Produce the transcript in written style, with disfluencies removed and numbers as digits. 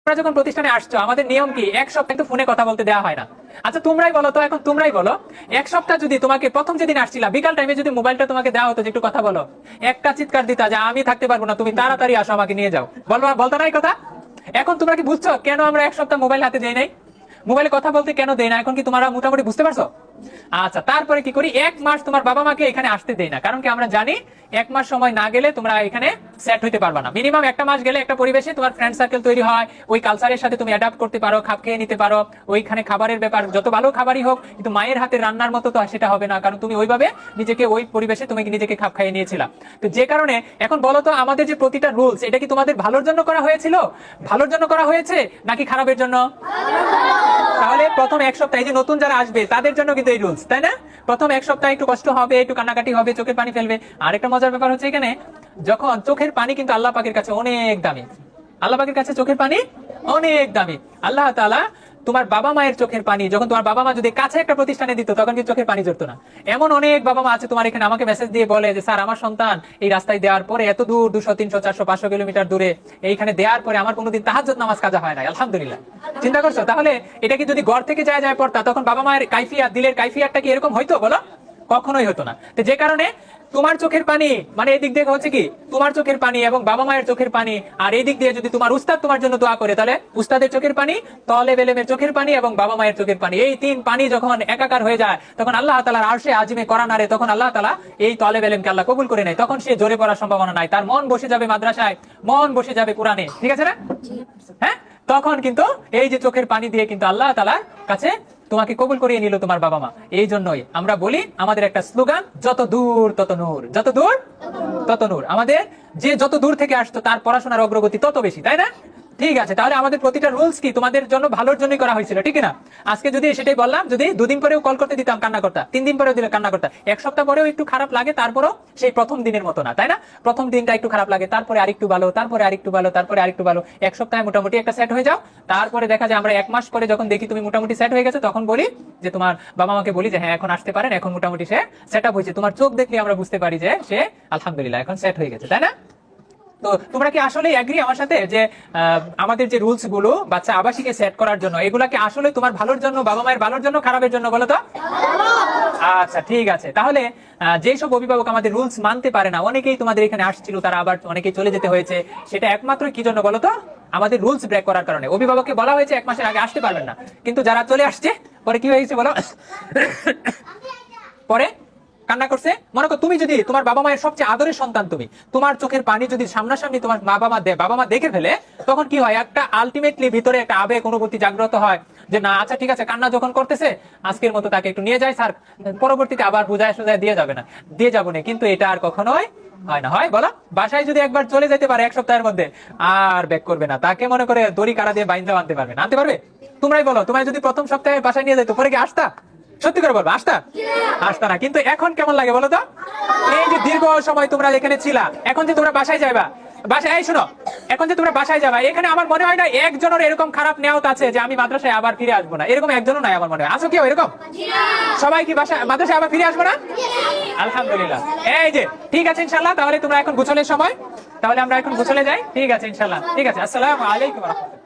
তোমরা যখন প্রতিষ্ঠানে আসছো আমাদের নিয়ম কি এক সপ্তাহ তো ফোনে কথা বলতে দেওয়া হয় না। আচ্ছা তোমরাই বলো তো, এখন তোমরাই বলো, এক সপ্তাহ যদি তোমাকে প্রথম যেদিন আসছিলা বিকাল টাইমে যদি মোবাইলটা তোমাকে দেওয়া হতো যে একটু কথা বলো, একটা চিৎকার দিতা যে আমি থাকতে পারবো না, তুমি তাড়াতাড়ি আসো আমাকে নিয়ে যাও, বলতো না এই কথা? এখন তোমরা কি বুঝছো কেন আমরা এক সপ্তাহ মোবাইল হাতে দেই নাই, মোবাইলে কথা বলতে কেন দেই না? এখন কি তোমরা মোটামুটি বুঝতে পারছো? আচ্ছা তারপরে কি করি, এক মাস তোমার বাবা মাকে এখানে আসতে দেই না, কারণ কি আমরা জানি এক মাস সময় না গেলে তোমরা এখানে সেট হইতে পারবে না। মিনিমাম একটা মাস গেলে একটা পরিবেশে তোমার ফ্রেন্ড সার্কেল তৈরি হয়, ওই কালচারের সাথে তুমি অ্যাডাপ্ট করতে পারো, খাপ খেয়ে নিতে পারো। ওইখানে খাবারের ব্যাপার যত ভালো খাবারই হোক, কিন্তু মায়ের হাতে রান্নার মতো তো সেটা হবে না, কারণ তুমি ওইভাবে নিজেকে ওই পরিবেশে তুমি নিজেকে খাপ খাইয়ে নিয়েছিলা। তো যে কারণে এখন বলো তো, আমাদের যে প্রতিটা রুলস এটা কি তোমাদের ভালোর জন্য করা হয়েছিল, ভালোর জন্য করা হয়েছে নাকি খারাপের জন্য? তাহলে প্রথম এক সপ্তাহ যে নতুন যারা আসবে তাদের জন্য কিন্তু এই রুলস, তাই না? প্রথম এক সপ্তাহ একটু কষ্ট হবে, একটু কান্নাকাটি হবে, চোখের পানি ফেলবে। আর একটা মজার ব্যাপার হচ্ছে এখানে, যখন চোখের পানি কিন্তু আল্লাহ পাকের কাছে অনেক দামি, আল্লাহ পাকের কাছে চোখের পানি অনেক দামি। আল্লাহ তাআলা তোমার বাবা মায়ের চোখের পানি, যখন তোমার বাবা মা যদি কাছে একটা প্রতিষ্ঠানে দিত তখন কিন্তু চোখের পানি জড়তো না। এমন অনেক বাবা মা আছে তোমার এখানে আমাকে মেসেজ দিয়ে বলে যে স্যার আমার সন্তান এই রাস্তায় দেওয়ার পরে এত দূর 200 300 400 500 কিলোমিটার দূরে এইখানে দেওয়ার পরে আমার কোনোদিন তাহাজ্জুদ নামাজ কাজা হয় না, আলহামদুলিল্লাহ। চিন্তা করছো? তাহলে এটা কি যদি ঘর থেকে যায় পড়তা তখন বাবা মায়ের কাইফিয়াত, দিলের কাইফিয়াতটা কি এরকম হইতো বলো? কখনোই হতো না। তো যে কারণে তোমার চোখের পানি মানে এই দিক দিয়ে হচ্ছে কি, তোমার চোখের পানি এবং বাবা মায়ের চোখের পানি, আর এই দিক দিয়ে যদি তোমার উস্তাদ তোমার জন্য দোয়া করে তাহলে উস্তাদের চোখের পানি, তলেব ইলমের চোখের পানি এবং বাবা মায়ের চোখের পানি, এই তিন পানি যখন একাকার হয়ে যায় তখন আল্লাহ তাআলার আরশে আজিমে করা নারে, তখন আল্লাহ তাআলা এই তলেব ইলমকে আল্লাহ কবুল করে নেয়। তখন সে জোরে পড়ার সম্ভাবনা নাই, তার মন বসে যাবে মাদ্রাসায়, মন বসে যাবে কোরআনে, ঠিক আছে না? হ্যাঁ, তখন কিন্তু এই যে চোখের পানি দিয়ে কিন্তু আল্লাহ তাআলার কাছে তোমাকে কবুল করিয়ে নিল তোমার বাবা মা। এই জন্যই আমরা বলি আমাদের একটা স্লোগান, যত দূর তত নূর, যত দূর তত নূর। আমাদের যে যত দূর থেকে আসতো তার পড়াশোনার অগ্রগতি তত বেশি, তাই না? ঠিক আছে, তাহলে আমাদের প্রতিটা রুলস কি তোমাদের জন্য ভালোর জন্যই করা হয়েছিল, ঠিক না? আজকে যদি সেটাই বললাম, যদি 2 দিন পরেও কল করতে দিতাম কান্না করতা, 3 দিন পরেও দিলে কান্না করতা, এক সপ্তাহ পরেও একটু খারাপ লাগে, তারপরও সেই প্রথম দিনের মতো না, তাই না? প্রথম দিনটা একটু খারাপ লাগে, তারপরে আরেকটু ভালো, তারপরে আরেকটু ভালো, তারপরে আরেকটু ভালো, এক সপ্তাহে মোটামুটি একটা সেট হয়ে যাও। তারপরে দেখা যায় আমরা এক মাস পরে যখন দেখি তুমি মোটামুটি সেট হয়ে গেছে, তখন বলি যে তোমার বাবা মাকে বলি যে হ্যাঁ এখন আসতে পারেন, এখন মোটামুটি সে সেট আপ হয়েছে। তোমার চোখ দেখলে আমরা বুঝতে পারি যে সে আলহামদুলিল্লাহ এখন সেট হয়ে গেছে, তাই না? তো তোমরা কি আসলে এগ্রি আমার সাথে যে আমাদের যে রুলস গুলো বাচ্চা আবাসিকে সেট করার জন্য, এগুলাকে আসলে তোমার ভালোর জন্য, বাবা মায়ের ভালোর জন্য, খারাপের জন্য বলো তো? আচ্ছা ঠিক আছে, তাহলে যেসব অভিভাবক আমাদের রুলস মানতে পারে না, অনেকেই তোমাদের এখানে আসছিল, তারা আবার অনেকেই চলে যেতে হয়েছে, সেটা একমাত্র কি জন্য বলো তো? আমাদের রুলস ব্রেক করার কারণে। অভিভাবককে বলা হয়েছে 1 মাসের আগে আসতে পারবেন না, কিন্তু যারা চলে আসছে পরে কি হয়েছে বলো? পরে কান্না করছে। মনে করো তুমি যদি তোমার বাবা মায়ের সবচেয়ে আদরের সন্তান, তুমি তোমার চোখের পানি যদি সামনাসামনি তোমার বাবা মা দেখে ফেলে, তখন কি হয়? একটা আলটিমেটলি ভিতরে একটা আবেগ অনুভূতি জাগ্রত হয় যে না আচ্ছা ঠিক আছে, কান্না যখন করতেছে আজকের মতো তাকে একটু নিয়ে যায় স্যার, পরবর্তীতে আবার বুঝায় সুজায় দিয়ে যাবো না। কিন্তু এটা আর কখনোই হয় না, হয় বলো? বাসায় যদি একবার চলে যেতে পারে 1 সপ্তাহের মধ্যে, আর ব্যাক করবে না, তাকে মনে করে দড়ি কারা দিয়ে বাইন্দা আনতে পারবে না, আনতে পারবে? তোমরাই বলো, তোমার যদি প্রথম সপ্তাহে বাসায় নিয়ে যেত পরে কি আসতা? সত্যি করে বলবো আসতা না। কিন্তু এখন কেমন লাগে বলো তো? এই যে দীর্ঘ সময় তোমরা এখানে ছিলা, এখন যে তোমরা বাসায় যাইবা, বাসায় এই শোনো, এখন যে তোমরা বাসায় যাবা, এখানে আমার মনে হয় না একজনের এরকম খারাপ নেওয়াত আছে যে আমি মাদ্রাসায় আবার ফিরে আসবো না, এরকম একজনও নাই আমার মনে হয়। আসো কেউ এরকম? সবাই কি মাদ্রাসায় আবার ফিরে আসবো না? আলহামদুলিল্লাহ। এই যে ঠিক আছে ইনশাল্লাহ, তাহলে তোমরা এখন গোসলের সময়, তাহলে আমরা এখন গোসলে যাই, ঠিক আছে ইনশাল্লাহ, ঠিক আছে। আসসালামু আলাইকুম ওয়া রাহমাতুল্লাহ।